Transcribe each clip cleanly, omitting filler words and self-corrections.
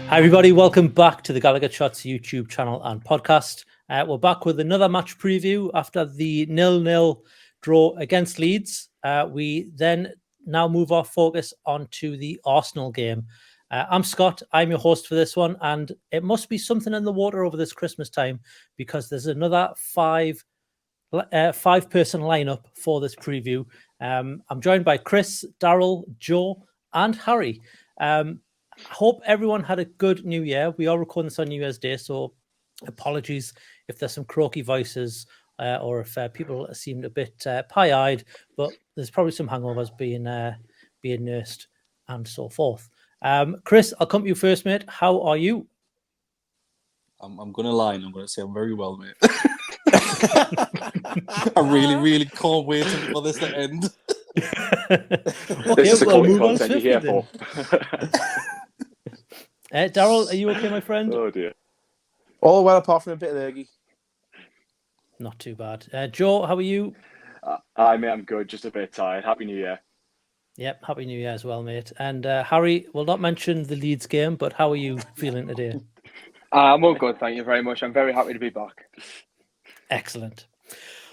Hi everybody, welcome back to the Gallowgateshots YouTube channel and podcast. We're back with another match preview after the 0-0 draw against Leeds. We then now move our focus onto the Arsenal game. I'm Scott, I'm your host for this one, and it must be something in the water over this Christmas time because there's another five-person lineup for this preview. I'm joined by Kris, Daryl, Joe, and Harry. I hope everyone had a good New Year. We are recording this on New Year's Day, so apologies if there's some croaky voices or if people seemed a bit pie-eyed, but there's probably some hangovers being nursed and so forth. Kris, I'll come to you first, mate. How are you? I'm going to lie and I'm going to say I'm very well, mate. I really can't wait for this to end. This is the quality content you're here for. Daryl, are you okay, my friend? Oh dear. All well apart from a bit of lurgy. Not too bad. Joe, how are you? I'm good, just a bit tired. Happy New Year. Yep, Happy New Year as well, mate. And Harry, we'll not mention the Leeds game, but how are you feeling today? I'm all good, thank you very much. I'm very happy to be back. Excellent.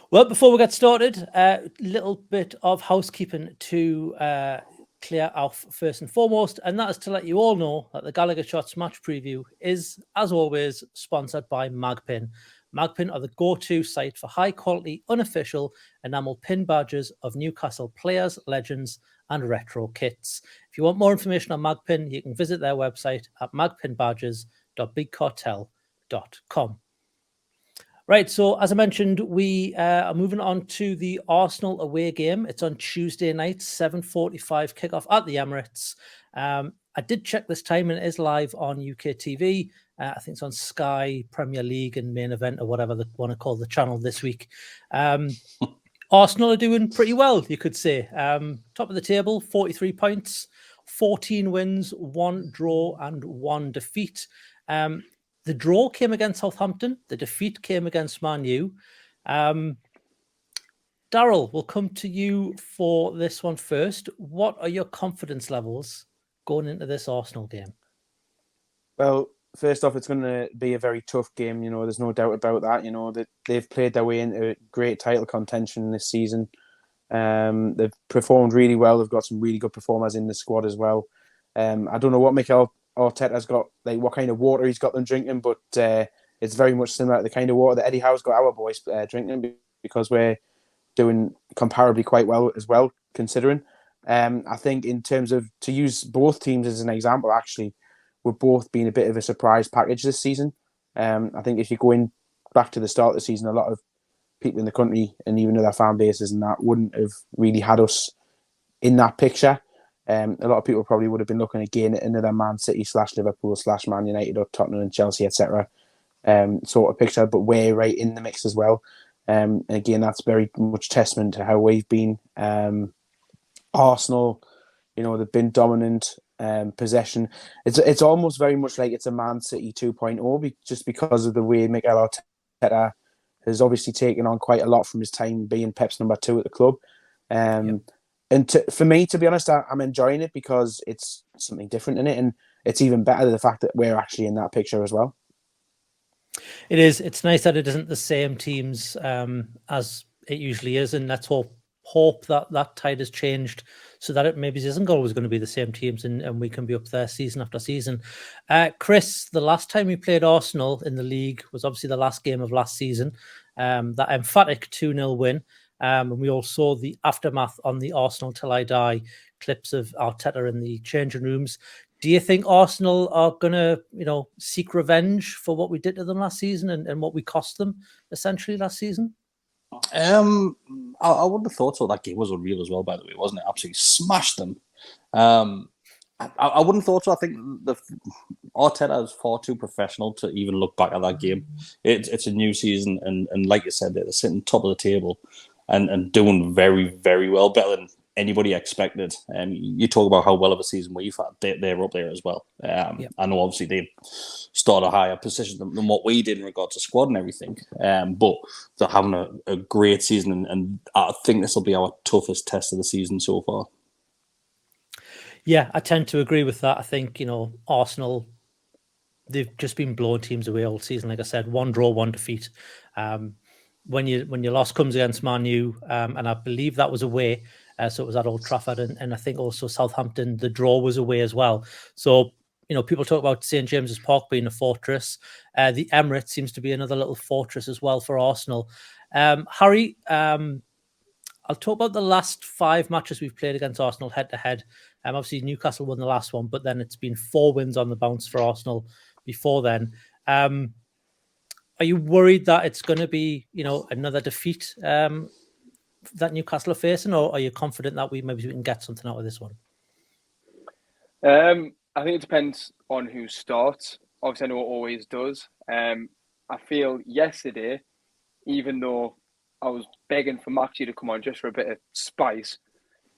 Well, before we get started, a little bit of housekeeping to clear off first and foremost, and that is to let you all know that the Gallowgateshots match preview is, as always, sponsored by Magpin. Magpin are the go-to site for high-quality, unofficial enamel pin badges of Newcastle players, legends, and retro kits. If you want more information on Magpin, you can visit their website at magpinbadges.bigcartel.com. Right, so as I mentioned, we are moving on to the Arsenal away game. It's on Tuesday night, 7:45 kickoff at the Emirates. I did check this time and it is live on UK TV. I think it's on Sky, Premier League and Main Event or whatever they want to call the channel this week. Arsenal are doing pretty well, you could say. Top of the table, 43 points, 14 wins, 1 draw and 1 defeat. The draw came against Southampton. The defeat came against Man U. Daryl, we'll come to you for this one first. What are your confidence levels going into this Arsenal game? Well, first off, it's going to be a very tough game. You know, there's no doubt about that. You know, that they've played their way into great title contention this season. They've performed really well. They've got some really good performers in the squad as well. I don't know what Mikel Arteta's got, like what kind of water he's got them drinking, but it's very much similar to the kind of water that Eddie Howe's got our boys drinking, because we're doing comparably quite well as well, considering. I think in terms of, to use both teams as an example, actually, we've both been a bit of a surprise package this season. I think if you go in back to the start of the season, a lot of people in the country and even other fan bases and that wouldn't have really had us in that picture. A lot of people probably would have been looking again at another Man City / Liverpool / Man United or Tottenham and Chelsea, etc. Sort of picture, but we're right in the mix as well. And again, that's very much testament to how we've been. Arsenal, you know, they've been dominant, possession. It's almost very much like it's a Man City 2.0, just because of the way Mikel Arteta has obviously taken on quite a lot from his time being Pep's number 2 at the club. And for me, to be honest, I'm enjoying it because it's something different in it, and it's even better the fact that we're actually in that picture as well. It is. It's nice that it isn't the same teams as it usually is, and let's hope that that tide has changed so that it maybe isn't always going to be the same teams and we can be up there season after season. Kris, the last time we played Arsenal in the league was obviously the last game of last season, that emphatic 2-0 win. And we all saw the aftermath on the Arsenal Till I Die clips of Arteta in the changing rooms. Do you think Arsenal are going to, seek revenge for what we did to them last season and what we cost them essentially last season? I wouldn't have thought so. That game was unreal as well, by the way, wasn't it? Absolutely smashed them. I wouldn't have thought so. I think Arteta is far too professional to even look back at that game. It's a new season, and like you said, they're sitting top of the table and doing very, very well, better than anybody expected. You talk about how well of a season we've had. They're up there as well. I know obviously they start a higher position than what we did in regard to squad and everything. But they're having a great season, and I think this will be our toughest test of the season so far. Yeah, I tend to agree with that. I think, Arsenal they've just been blowing teams away all season. Like I said, 1 draw, 1 defeat. When your loss comes against Man U, and I believe that was away, so it was at Old Trafford, and I think also Southampton, the draw was away as well. So, people talk about St James's Park being a fortress. The Emirates seems to be another little fortress as well for Arsenal. Harry, I'll talk about the last 5 matches we've played against Arsenal head-to-head. Obviously, Newcastle won the last one, but then it's been 4 wins on the bounce for Arsenal before then. Are you worried that it's going to be, another defeat that Newcastle are facing, or are you confident that maybe we can get something out of this one? I think it depends on who starts. Obviously, I know it always does. I feel yesterday, even though I was begging for Maxi to come on just for a bit of spice,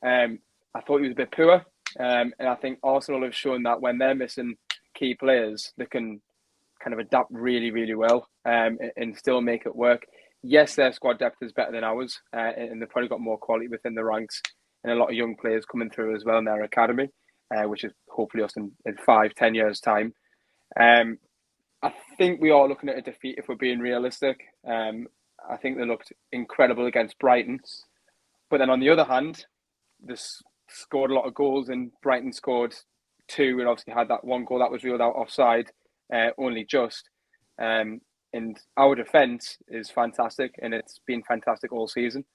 I thought he was a bit poor. And I think Arsenal have shown that when they're missing key players, they can kind of adapt really, really well and still make it work. Yes, their squad depth is better than ours, and they've probably got more quality within the ranks and a lot of young players coming through as well in their academy, which is hopefully us in 5-10 years' time. I think we are looking at a defeat if we're being realistic. I think they looked incredible against Brighton. But then on the other hand, they scored a lot of goals and Brighton scored 2 and obviously had that 1 goal that was ruled out offside, only just. And our defence is fantastic and it's been fantastic all season.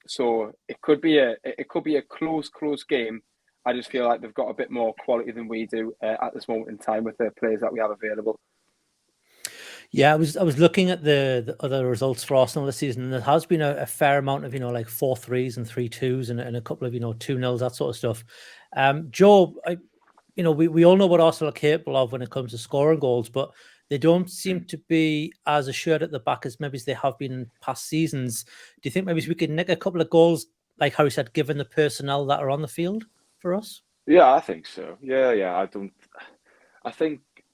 So it could be a close game. I just feel like they've got a bit more quality than we do at this moment in time with the players that we have available. Yeah, I was looking at the other results for Arsenal this season, and there has been a fair amount of, like 4-3s and 3-2s and a couple of, 2-0s, that sort of stuff. Joe, we all know what Arsenal are capable of when it comes to scoring goals, but they don't seem to be as assured at the back as maybe they have been in past seasons. Do you think maybe we could nick a couple of goals, like Harry said, given the personnel that are on the field for us? Yeah, I think so. Yeah.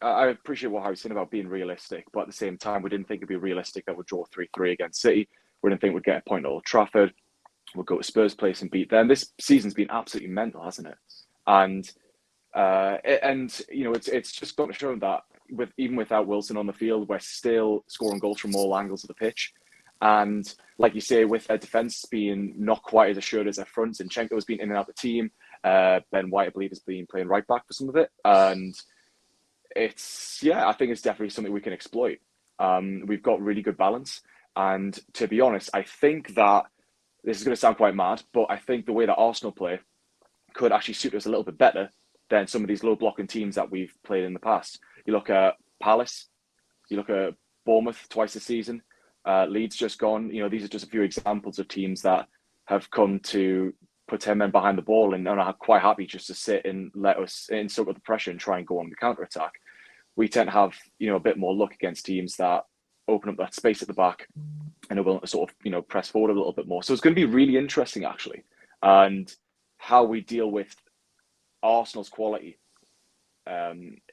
I appreciate what Harry's saying about being realistic, but at the same time, we didn't think it'd be realistic that we'd draw 3-3 against City. We didn't think we'd get a point at Old Trafford. We'll go to Spurs' place and beat them. This season's been absolutely mental, hasn't it? And it's just got to show that even without Wilson on the field, we're still scoring goals from all angles of the pitch. And like you say, with their defence being not quite as assured as their front, Zinchenko's been in and out of the team. Ben White, I believe, has been playing right back for some of it. And I think it's definitely something we can exploit. We've got really good balance. And to be honest, I think that this is going to sound quite mad, but I think the way that Arsenal play could actually suit us a little bit better than some of these low blocking teams that we've played in the past. You look at Palace, you look at Bournemouth twice this season, Leeds just gone. These are just a few examples of teams that have come to put 10 men behind the ball and are quite happy just to sit and let us soak up the pressure and try and go on the counter-attack. We tend to have, a bit more luck against teams that open up that space at the back and are willing to sort of, press forward a little bit more. So it's going to be really interesting, actually, and how we deal with Arsenal's quality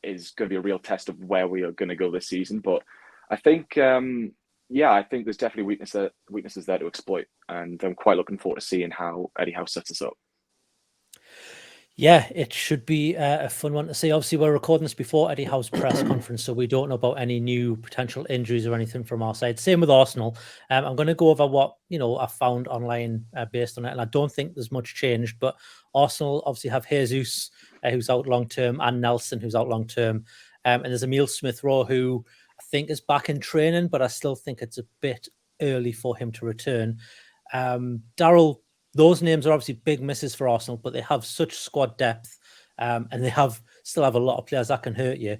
is going to be a real test of where we are going to go this season. But I think, I think there's definitely weaknesses there to exploit, and I'm quite looking forward to seeing how Eddie Howe sets us up. Yeah, it should be a fun one to see. Obviously, we're recording this before Eddie Howe's press conference, so we don't know about any new potential injuries or anything from our side. Same with Arsenal. I'm going to go over what I found online based on it, and I don't think there's much changed. But Arsenal obviously have Jesus, who's out long term, and Nelson, who's out long term, and there's Emile Smith-Rowe, who I think is back in training, but I still think it's a bit early for him to return. Daryl. Those names are obviously big misses for Arsenal, but they have such squad depth, and they still have a lot of players that can hurt you.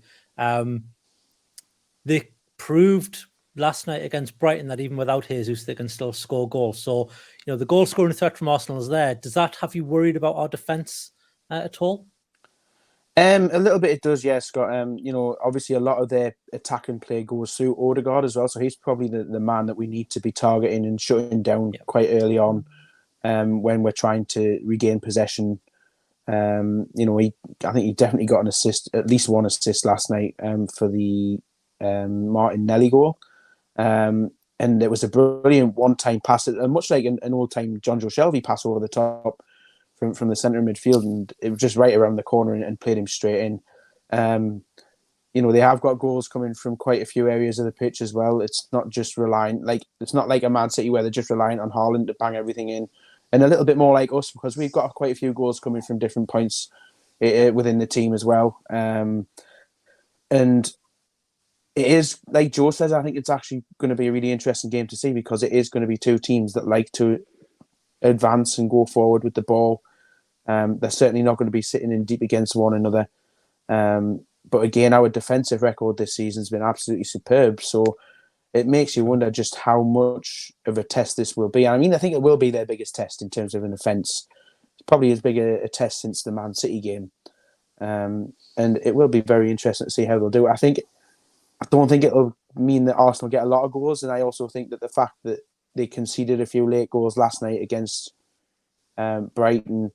They proved last night against Brighton that even without Jesus, they can still score goals. So, the goal scoring threat from Arsenal is there. Does that have you worried about our defence at all? A little bit it does, yeah, Scott. Obviously a lot of their attacking play goes through Odegaard as well, so he's probably the man that we need to be targeting and shutting down quite early on. When we're trying to regain possession. I think he definitely got an assist, at least one assist last night for the Martinelli goal. And it was a brilliant one-time pass, much like an old-time John Joe Shelby pass over the top from the centre of midfield, and it was just right around the corner and played him straight in. they have got goals coming from quite a few areas of the pitch as well. It's not just it's not like a Man City where they're just relying on Haaland to bang everything in, and a little bit more like us because we've got quite a few goals coming from different points within the team as well. And it is, like Joe says, I think it's actually going to be a really interesting game to see because it is going to be two teams that like to advance and go forward with the ball. They're certainly not going to be sitting in deep against one another. But again, our defensive record this season has been absolutely superb. So it makes you wonder just how much of a test this will be. I mean, I think it will be their biggest test in terms of an offence. It's probably as big a test since the Man City game. And it will be very interesting to see how they'll do it. I don't think it'll mean that Arsenal get a lot of goals. And I also think that the fact that they conceded a few late goals last night against Brighton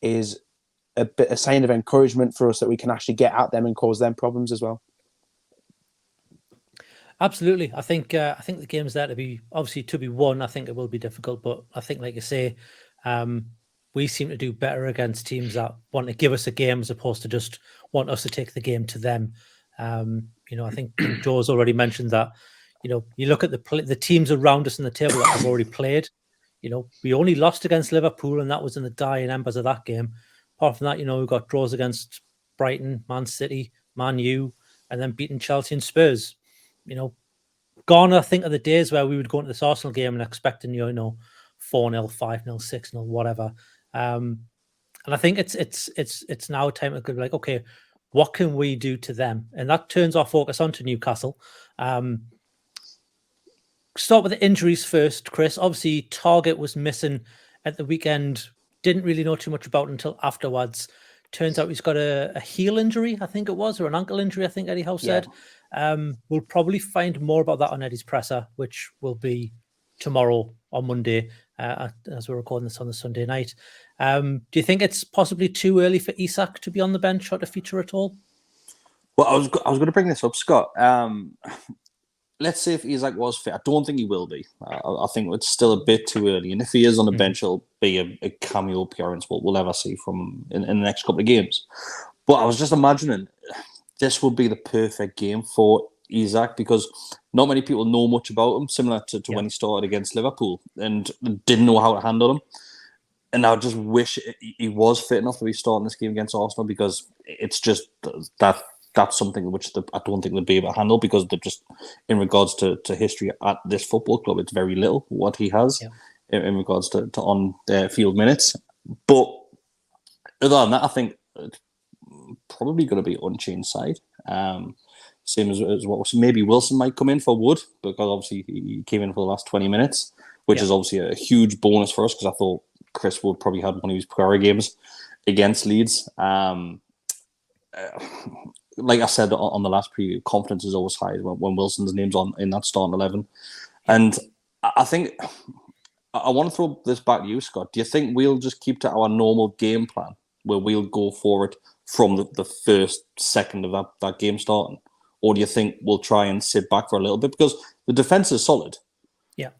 is a sign of encouragement for us that we can actually get at them and cause them problems as well. Absolutely. I think the game's there to be won. I think it will be difficult, but I think, like you say, we seem to do better against teams that want to give us a game as opposed to just want us to take the game to them. I think Joe's already mentioned that. You look at the teams around us in the table that have already played. We only lost against Liverpool, and that was in the dying embers of that game. Apart from that, we've got draws against Brighton, Man City, Man U, and then beating Chelsea and Spurs. Gone, I think, are the days where we would go into this Arsenal game and expecting, 4-0, 5-0, 6-0, whatever. And I think it's now time to be like, okay, what can we do to them? And that turns our focus onto Newcastle. Start with the injuries first, Kris. Obviously, Target was missing at the weekend. Didn't really know too much about it until afterwards. Turns out he's got a heel injury, I think it was, or an ankle injury, I think Eddie Howe said. We'll probably find more about that on Eddie's presser, which will be tomorrow or Monday, as we're recording this on the Sunday night. Do you think it's possibly too early for Isak to be on the bench or to feature at all? Well, I was going to bring this up, Scott. Let's say if Isak was fit, I don't think he will be. I think it's still a bit too early. And if he is on the bench, it'll be a cameo appearance we'll ever see from in the next couple of games. But I was just imagining this would be the perfect game for Isak because not many people know much about him, similar to when he started against Liverpool and didn't know how to handle him. And I just wish he was fit enough to be starting this game against Arsenal because it's just that's something which I don't think they'd be able to handle because they're just, in regards to history at this football club, it's very little what he has in regards to on-field minutes. But other than that, I think it's probably going to be unchanged side. Same as what maybe Wilson might come in for Wood because obviously he came in for the last 20 minutes, which is obviously a huge bonus for us because I thought Kris Wood probably had one of his prior games against Leeds. Like I said on the last preview, confidence is always high when Wilson's name's on in that starting 11. And I think I want to throw this back to you, Scott. Do you think we'll just keep to our normal game plan where we'll go forward from the first second of that game starting? Or do you think we'll try and sit back for a little bit? Because the defence is solid. Yeah.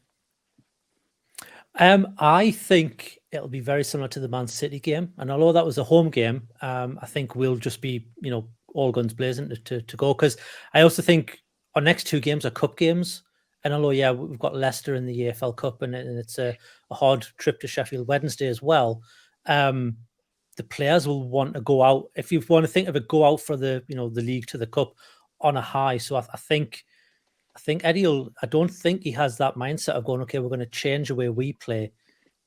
I think it'll be very similar to the Man City game. And although that was a home game, I think we'll just be, all guns blazing to go. Because I also think our next two games are cup games. And although, we've got Leicester in the EFL Cup and it's a hard trip to Sheffield Wednesday as well, the players will want to go out. If you want to think of it, go out for the league to the cup on a high. So I think Eddie I don't think he has that mindset of going, okay, we're going to change the way we play.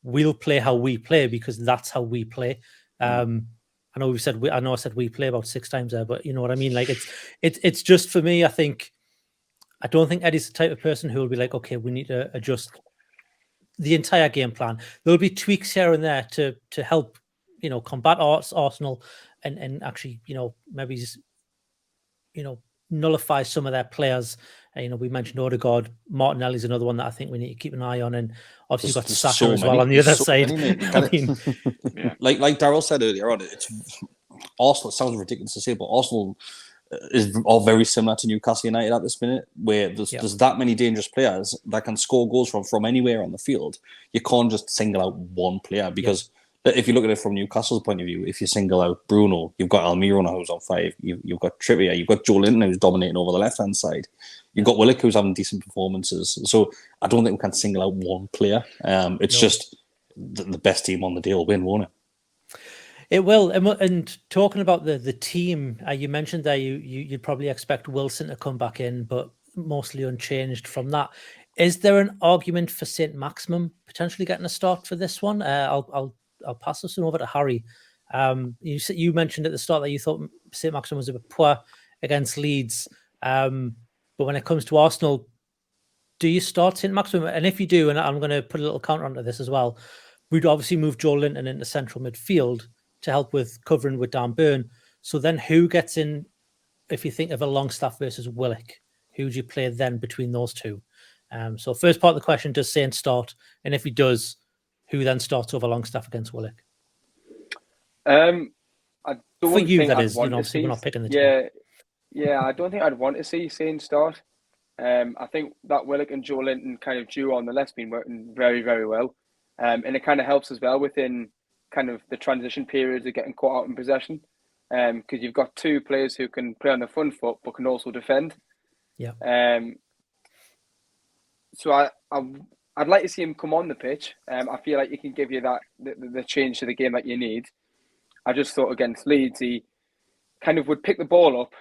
We'll play how we play because that's how we play. I know I said we play about 6 times there, but you know what I mean? Like it's just for me, I don't think Eddie's the type of person who will be like, okay, we need to adjust the entire game plan. There'll be tweaks here and there to help, combat Arsenal and actually, maybe just, nullify some of their players. We mentioned Odegaard. Martinelli's another one that I think we need to keep an eye on. And obviously you've got Saka as well on the other side. Like Daryl said earlier on, it's Arsenal. It sounds ridiculous to say, but Arsenal is all very similar to Newcastle United at this minute, where there's that many dangerous players that can score goals from anywhere on the field. You can't just single out one player because if you look at it from Newcastle's point of view, if you single out Bruno, you've got Almiron who's on 5, you've got Trippier, you've got Joe Linton who's dominating over the left-hand side, you've got Willock who's having decent performances. So I don't think we can single out one player. It's just the best team on the day will win, won't it? It will. And talking about the team, you mentioned there you'd probably expect Wilson to come back in, but mostly unchanged from that. Is there an argument for St. Maximin potentially getting a start for this one? I'll pass this one over to Harry. You mentioned at the start that you thought St. Maximin was a bit poor against Leeds, but when it comes to Arsenal, do you start St. Maximin? And if you do, and I'm going to put a little counter onto this as well, we'd obviously move Joe Linton into central midfield to help with covering with Dan Burn. So then who gets in, if you think of a Longstaff versus Willock, who do you play then between those two? So first part of the question, does Saint start? And if he does, who then starts over Longstaff against Willock? I don't For you, think that I'd is, want to obviously see, we're not picking the team. Yeah, I don't think I'd want to see Saint start. I think that Willock and Joe Linton kind of duo on the left's been working very, very well. And it kind of helps as well within kind of the transition periods of getting caught out in possession. Because you've got two players who can play on the front foot but can also defend. Yeah. So I'd like to see him come on the pitch. I feel like he can give you that the change to the game that you need. I just thought against Leeds, he kind of would pick the ball up,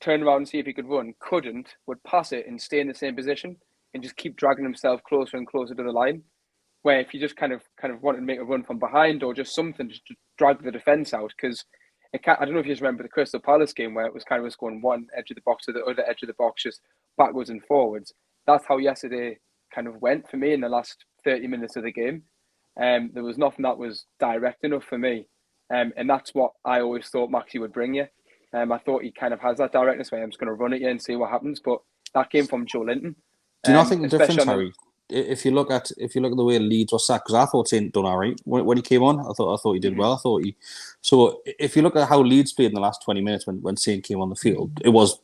turn around and see if he could run. Couldn't, would pass it and stay in the same position and just keep dragging himself closer and closer to the line. Where if you just kind of wanted to make a run from behind or just something just to drag the defence out, because I don't know if you just remember the Crystal Palace game where it was kind of going one edge of the box to the other edge of the box, just backwards and forwards. That's how yesterday kind of went for me in the last 30 minutes of the game. There was nothing that was direct enough for me. And that's what I always thought Maxi would bring you. I thought he kind of has that directness where I'm just going to run at you and see what happens. But that came from Joe Linton. Do you not think the difference, Harry? If you look at the way Leeds was sacked, because I thought Saint done all right when he came on. I thought he did well. So if you look at how Leeds played in the last 20 minutes when Saint came on the field, it was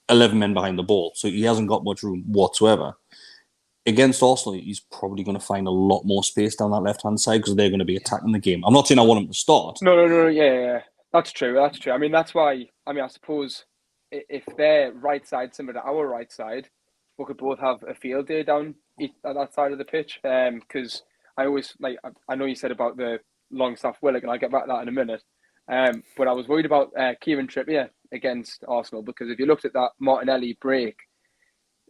11 men behind the ball, so he hasn't got much room whatsoever. Against Arsenal, he's probably going to find a lot more space down that left-hand side because they're going to be attacking the game. I'm not saying I want him to start. No, yeah. That's true. I mean, that's why, I suppose if they're right side similar to our right side, we could both have a field day down at that side of the pitch. Because I always, I know you said about the Longstaff Willock, and I'll get back to that in a minute. But I was worried about Kieran Trippier against Arsenal because if you looked at that Martinelli break,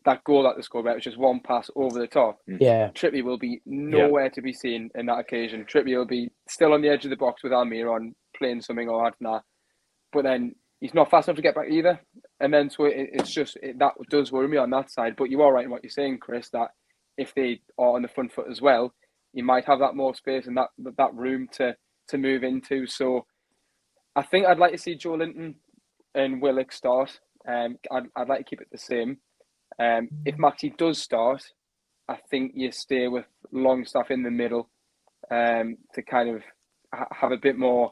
that goal that they scored, where it was just one pass over the top. Yeah. Trippier will be nowhere to be seen in that occasion. Trippier will be still on the edge of the box with Almiron playing something or that. But then he's not fast enough to get back either. And then so it's just, that does worry me on that side. But you are right in what you're saying, Chris, that if they are on the front foot as well, you might have that more space and that room to move into. So I think I'd like to see Joe Linton and Willock start. I'd like to keep it the same. If Maxi does start, I think you stay with Longstaff in the middle to kind of have a bit more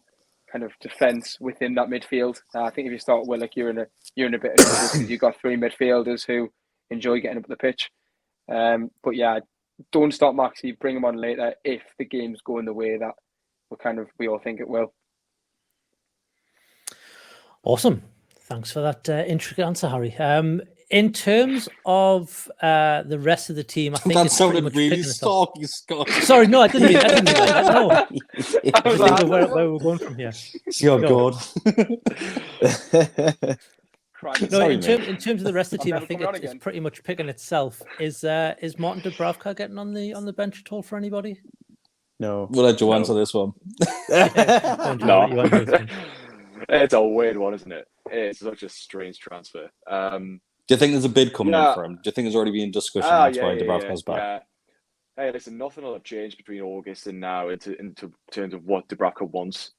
kind of defence within that midfield. I think if you start Willock, you're in a bit of trouble because you've got three midfielders who enjoy getting up the pitch. But yeah, don't start Maxi, bring him on later if the game's going the way that we all think it will. Awesome. Thanks for that intricate answer, Harry. In terms of the rest of the team, I think that it's sounded pretty much really stalky, Scott. Sorry, no, I didn't mean that. No. I was thinking where we're going from here. Oh, God. No, in terms of the rest of the team, I think it's pretty much picking itself. Is Martin Dubravka getting on the bench at all for anybody? No. We'll let Joe answer this one. No. It's a weird one, isn't it? It's such a strange transfer. Do you think there's a bid coming in for him? Do you think there's already been discussion that's why Dubravka's back? Hey, listen, nothing will have changed between August and now in terms of what Dubravka wants.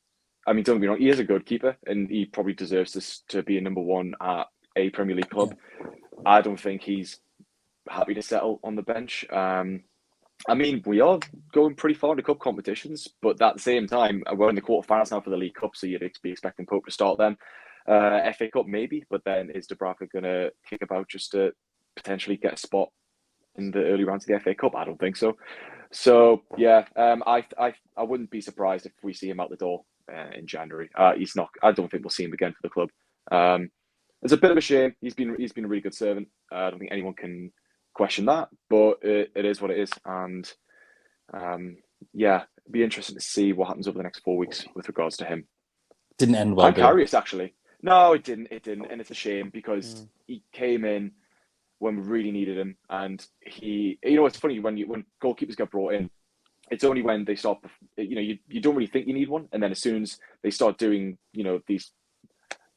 I mean, don't get me wrong, he is a good keeper and he probably deserves to be a number one at a Premier League club. Yeah. I don't think he's happy to settle on the bench. I mean, we are going pretty far in the cup competitions, but at the same time, we're in the quarterfinals now for the League Cup, so you'd be expecting Pope to start then. FA Cup maybe, but then is Dubravka going to kick about just to potentially get a spot in the early rounds of the FA Cup? I don't think so. So yeah, I wouldn't be surprised if we see him out the door in January. He's not. I don't think we'll see him again for the club. It's a bit of a shame. He's been a really good servant. I don't think anyone can question that, but it is what it is. And yeah, it'd be interesting to see what happens over the next 4 weeks with regards to him. Didn't end well. And Karius, actually. No, it didn't. And it's a shame because he came in when we really needed him. And it's funny when goalkeepers get brought in, it's only when they start, you don't really think you need one. And then as soon as they start doing, these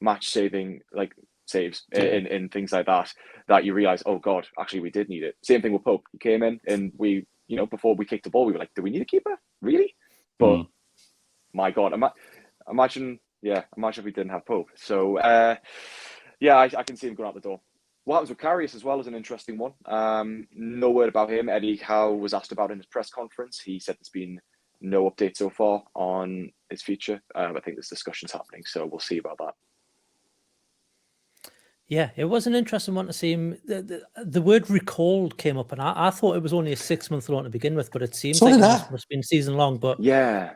match saving, like saves in things like that you realize, oh God, actually we did need it. Same thing with Pope. He came in and we, before we kicked the ball, we were like, do we need a keeper? Really? But my God, imagine if we didn't have Pope. So I can see him going out the door. What happens with Karius as well is an interesting one. No word about him. Eddie Howe was asked about in his press conference. He said there's been no update so far on his future. I think there's discussions happening, so we'll see about that. Yeah, it was an interesting one to see him. The word recalled came up, and I thought it was only a 6-month loan to begin with, but it seems like it must have been season long. But yeah,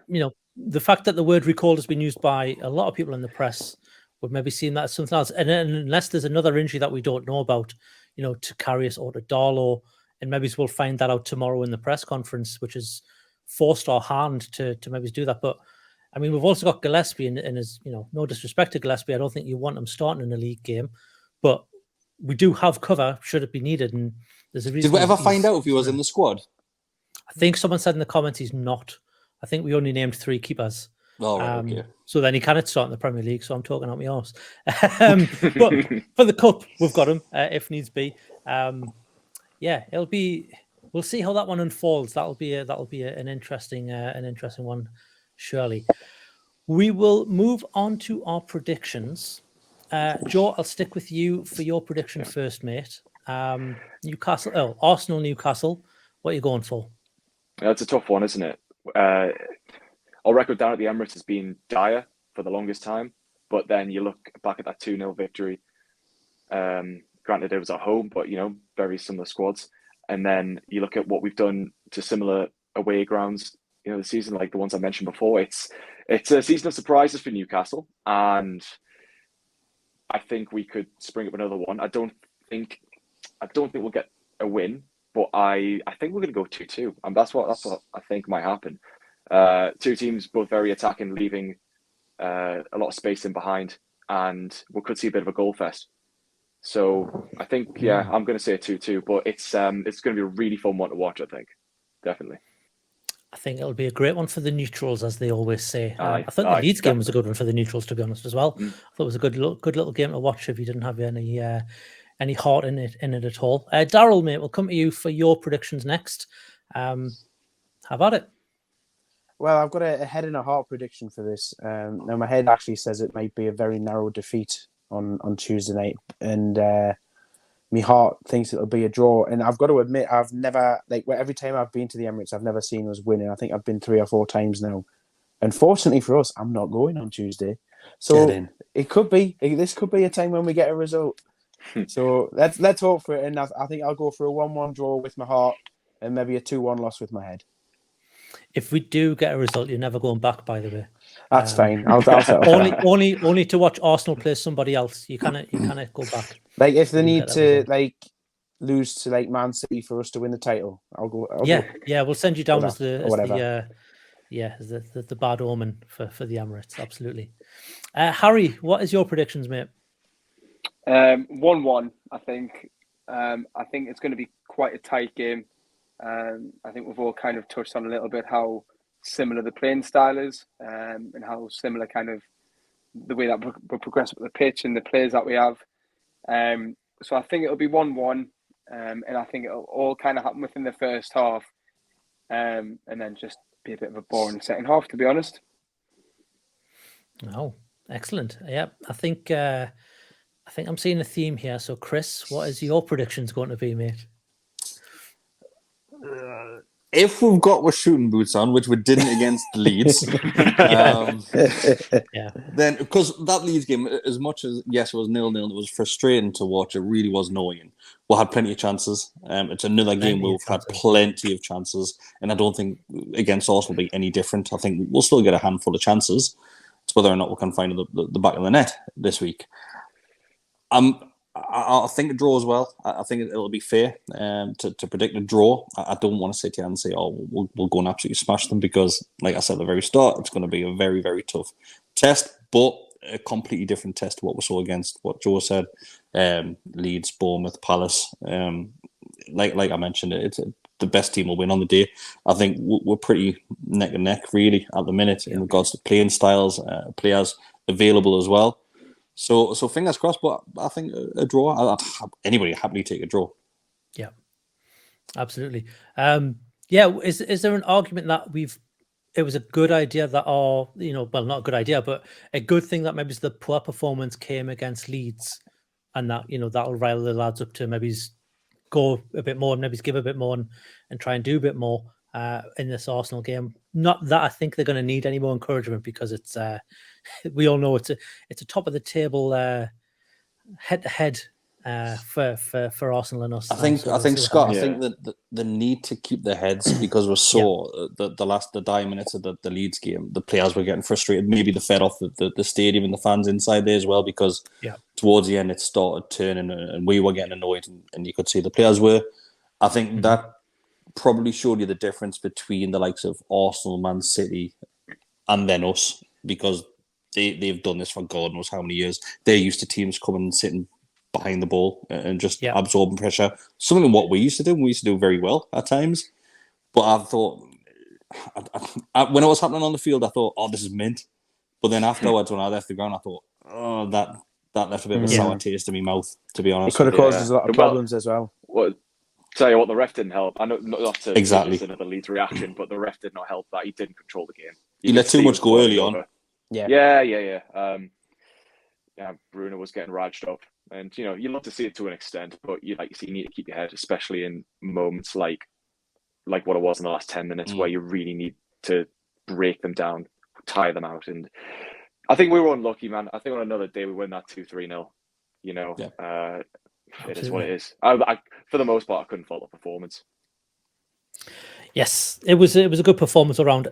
the fact that the word recalled has been used by a lot of people in the press would maybe seem that as something else. And unless there's another injury that we don't know about, to Karius or to Daryl, and maybe we'll find that out tomorrow in the press conference, which is forced our hand to maybe do that. But I mean, we've also got Gillespie, and as no disrespect to Gillespie, I don't think you want him starting in a league game, but we do have cover should it be needed. And there's a reason. Did we ever find out if he was in the squad? I think someone said in the comments he's not. I think we only named 3 keepers. Oh, right, okay. So then he cannot start in the Premier League. So I'm talking out my arse. But for the cup, we've got him if needs be. It'll be. We'll see how that one unfolds. That'll be an interesting one, surely. We will move on to our predictions. Joe, I'll stick with you for your prediction first, mate. Arsenal, Newcastle. What are you going for? That's a tough one, isn't it? Our record down at the Emirates has been dire for the longest time, but then you look back at that 2-0 victory. Granted, it was at home, but very similar squads. And then you look at what we've done to similar away grounds, this season, like the ones I mentioned before. It's a season of surprises for Newcastle, and I think we could spring up another one. I don't think we'll get a win, but I think we're going to go 2-2, and that's what I think might happen. 2 teams both very attacking, leaving a lot of space in behind, and we could see a bit of a goal fest. So I think, I'm going to say 2-2, but it's going to be a really fun one to watch. I think, definitely. I think it'll be a great one for the neutrals, as they always say. I thought the Leeds game was a good one for the neutrals, to be honest, as well. I thought it was a good little game to watch if you didn't have any heart in it at all. Daryl, mate, we'll come to you for your predictions next. How about it? Well, I've got a head and a heart prediction for this. Now, my head actually says it might be a very narrow defeat on Tuesday night, and my heart thinks it'll be a draw. And I've got to admit, I've never, every time I've been to the Emirates, I've never seen us winning. I think I've been 3 or 4 times now. Unfortunately for us, I'm not going on Tuesday. So this could be a time when we get a result. So let's hope for it. And I think I'll go for a 1-1 draw with my heart and maybe a 2-1 loss with my head. If we do get a result, you're never going back, by the way. That's fine. I'll only to watch Arsenal play somebody else. You cannot go back. Like if they need to lose to Man City for us to win the title, I'll go. We'll send you down as the bad omen for the Emirates. Absolutely. Harry, what is your predictions, mate? 1-1. I think it's going to be quite a tight game. I think we've all kind of touched on a little bit how similar the playing style is, and how similar kind of the way that we progress up the pitch and the players that we have. So I think it'll be 1-1, and I think it'll all kind of happen within the first half, and then just be a bit of a boring second half, to be honest. Oh, excellent. Yeah, I think I'm seeing a theme here. So, Kris, what is your predictions going to be, mate? if we've got our shooting boots on, which we didn't against Leeds, then because that Leeds game, as much as yes, it was 0-0, it was frustrating to watch. It really was annoying. We had plenty of chances. It's another game where we've had plenty of chances, and I don't think against Arsenal will be any different. I think we'll still get a handful of chances. It's whether or not we can find the back of the net this week. I think a draw as well. I think it'll be fair to predict a draw. I don't want to sit here and say, we'll go and absolutely smash them because, like I said at the very start, it's going to be a very, very tough test, but a completely different test to what we saw against what Joe said, Leeds, Bournemouth, Palace. Like I mentioned, it's the best team will win on the day. I think we're pretty neck and neck, really, at the minute in regards to playing styles, players available as well. So fingers crossed, but I think a draw. Anybody happily take a draw. Yeah, absolutely. Is there an argument that it was a good idea that not a good idea, but a good thing that maybe the poor performance came against Leeds, and that that'll rile the lads up to maybe go a bit more, maybe give a bit more, and try and do a bit more in this Arsenal game. Not that I think they're going to need any more encouragement because it's. We all know it's a top of the table head to head for Arsenal and us. I think Scott. I think that the need to keep their heads because we saw the dying minutes of the Leeds game. The players were getting frustrated. Maybe they fed off the stadium and the fans inside there as well because towards the end it started turning and we were getting annoyed and you could see the players were. I think that probably showed you the difference between the likes of Arsenal, Man City, and then us because. They've done this for God knows how many years. They're used to teams coming and sitting behind the ball and just absorbing pressure. Something what we used to do. We used to do very well at times. But I thought, when it was happening on the field, I thought, this is mint. But then afterwards, when I left the ground, I thought, that left a bit of a sour taste in my mouth, to be honest. It could have caused us a lot of problems as well. Tell you what, the ref didn't help. I know not to exactly the Leeds reaction, but the ref did not help that. He didn't control the game. He let too much go early on. Yeah. Bruno was getting raged up, and you love to see it to an extent, but you need to keep your head, especially in moments like what it was in the last 10 minutes, where you really need to break them down, tire them out. And I think we were unlucky, man. I think on another day we win that 2-3-0. It is what it is. I for the most part, I couldn't fault the performance. Yes, it was a good performance around.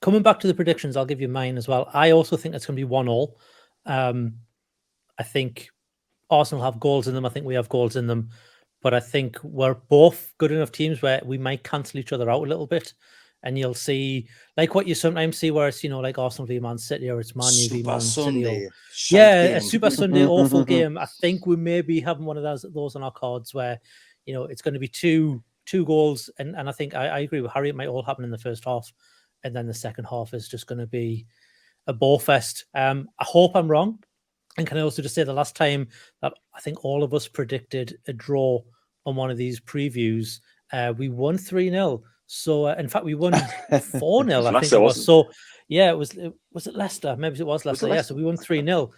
Coming back to the predictions, I'll give you mine as well. I also think it's going to be 1-1. I think Arsenal have goals in them. I think we have goals in them. But I think we're both good enough teams where we might cancel each other out a little bit. And you'll see, like what you sometimes see where it's, like Arsenal v Man City or it's Man U v Man City. A Super Sunday awful game. I think we may be having one of those on our cards where, it's going to be two goals. And I think I agree with Harry. It might all happen in the first half. And then the second half is just going to be a ball fest. I hope I'm wrong. And can I also just say the last time that I think all of us predicted a draw on one of these previews, we won 3-0. So, in fact, we won 4-0, I think it was. So, was it Leicester? Maybe it was Leicester. Yeah, so we won 3-0.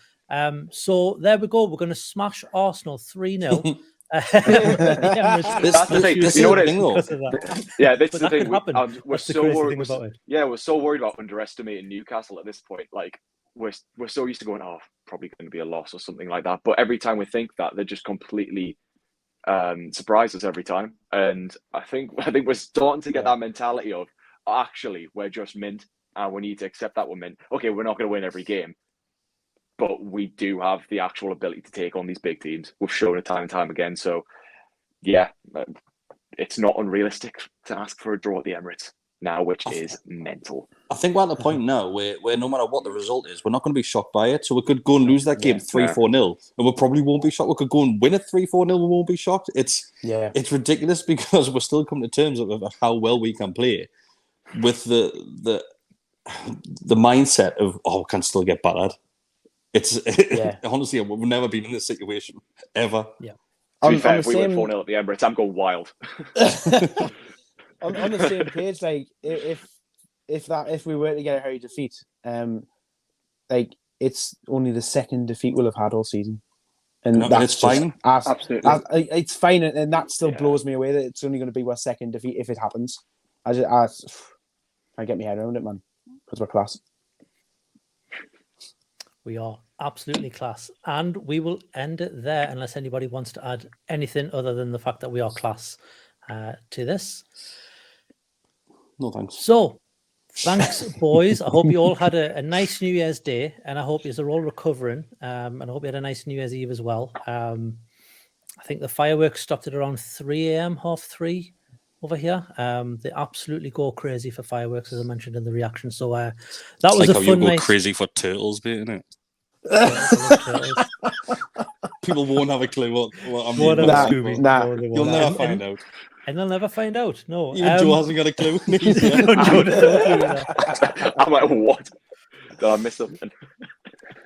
So, there we go. We're going to smash Arsenal 3-0. That's the thing. You know what it is? Yeah, this is the thing. We're so worried. We're so worried about underestimating Newcastle at this point. Like we're so used to going, probably going to be a loss or something like that. But every time we think that, they just completely surprise us every time. And I think we're starting to get that mentality of actually we're just mint and we need to accept that we're mint. Okay, we're not going to win every game, but we do have the actual ability to take on these big teams. We've shown it time and time again. So, it's not unrealistic to ask for a draw at the Emirates now, which is mental. I think we're at the point now where no matter what the result is, we're not going to be shocked by it. So we could go and lose that game 3-4-0, and we probably won't be shocked. We could go and win it 3-4-0, we won't be shocked. It's ridiculous because we're still coming to terms with how well we can play with the mindset of, we can still get battered. Honestly, we've never been in this situation ever. Yeah. To be fair, if we win 4-0 at the Emirates, I'm going wild. on the same page, like if we were to get a hurry defeat, it's only the second defeat we'll have had all season, And No, it's fine. Absolutely. It's fine, and that still Yeah. blows me away that it's only going to be our second if it happens. I get my head around it, man, because we're class. We are absolutely class. And we will end it there unless anybody wants to add anything other than the fact that we are class to this. No thanks. So, thanks, boys. I hope you all had a nice New Year's Day, and I hope you're all recovering. And I hope you had a nice New Year's Eve as well. I think the fireworks stopped at around 3 a.m., 3:30 over here. They absolutely go crazy for fireworks, as I mentioned in the reaction. So that was Like a how you fun go night. crazy for turtles, isn't it? Turtles. People won't have a clue what I mean. Won't by have that, a clue. but Nah. No, they You'll won't. never find out. And they'll never find out. No. Even Joe hasn't got a clue. Joe doesn't have a clue either. I'm like, what? Did I miss something?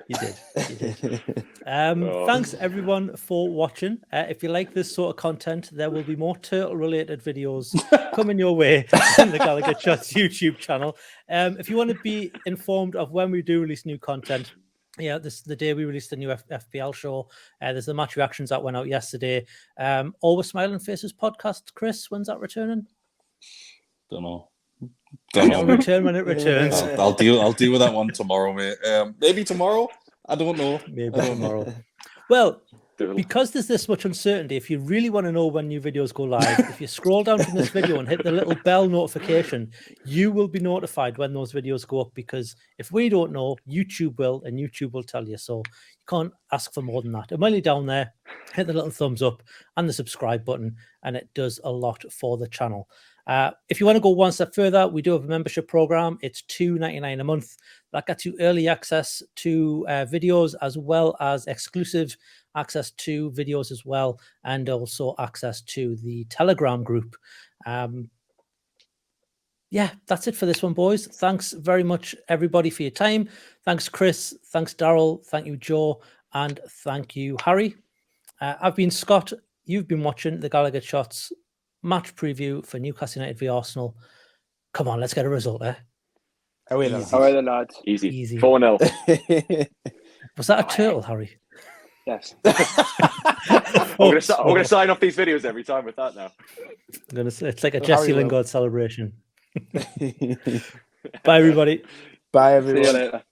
You did. Thanks everyone for watching. If you like this sort of content, there will be more turtle related videos coming your way on the Gallowgateshots YouTube channel. If you want to be informed of when we do release new content, this is the day we released the new FPL show. There's the match reactions that went out yesterday. Always Smiling Faces podcast. Chris, when's that returning? Don't know. It'll return when it returns. I'll deal with that one tomorrow, mate. Maybe tomorrow. I don't know. Maybe tomorrow. Well, because there's this much uncertainty, if you really want to know when new videos go live, if you scroll down from this video and hit the little bell notification, you will be notified when those videos go up, because if we don't know, YouTube will, and YouTube will tell you. So you can't ask for more than that. And while you're down there, hit the little thumbs up and the subscribe button, and it does a lot for the channel. If you want to go one step further, we do have a membership program. It's $2.99 a month. That gets you early access to videos, as well as exclusive access to videos as well, and also access to the Telegram group. Yeah, that's it for this one, boys. Thanks very much, everybody, for your time. Thanks, Chris. Thanks, Daryl. Thank you, Joe. And thank you, Harry. I've been Scott. You've been watching the Gallowgateshots match preview for Newcastle United v Arsenal. Come on, let's get a result there. How are the lads? Easy. 4-0. Was that a turtle, Harry? Yes. I'm going to sign off these videos every time with that now. I'm gonna say it's like a Jesse Lingard celebration. Bye, everybody. Bye, See everyone. you later.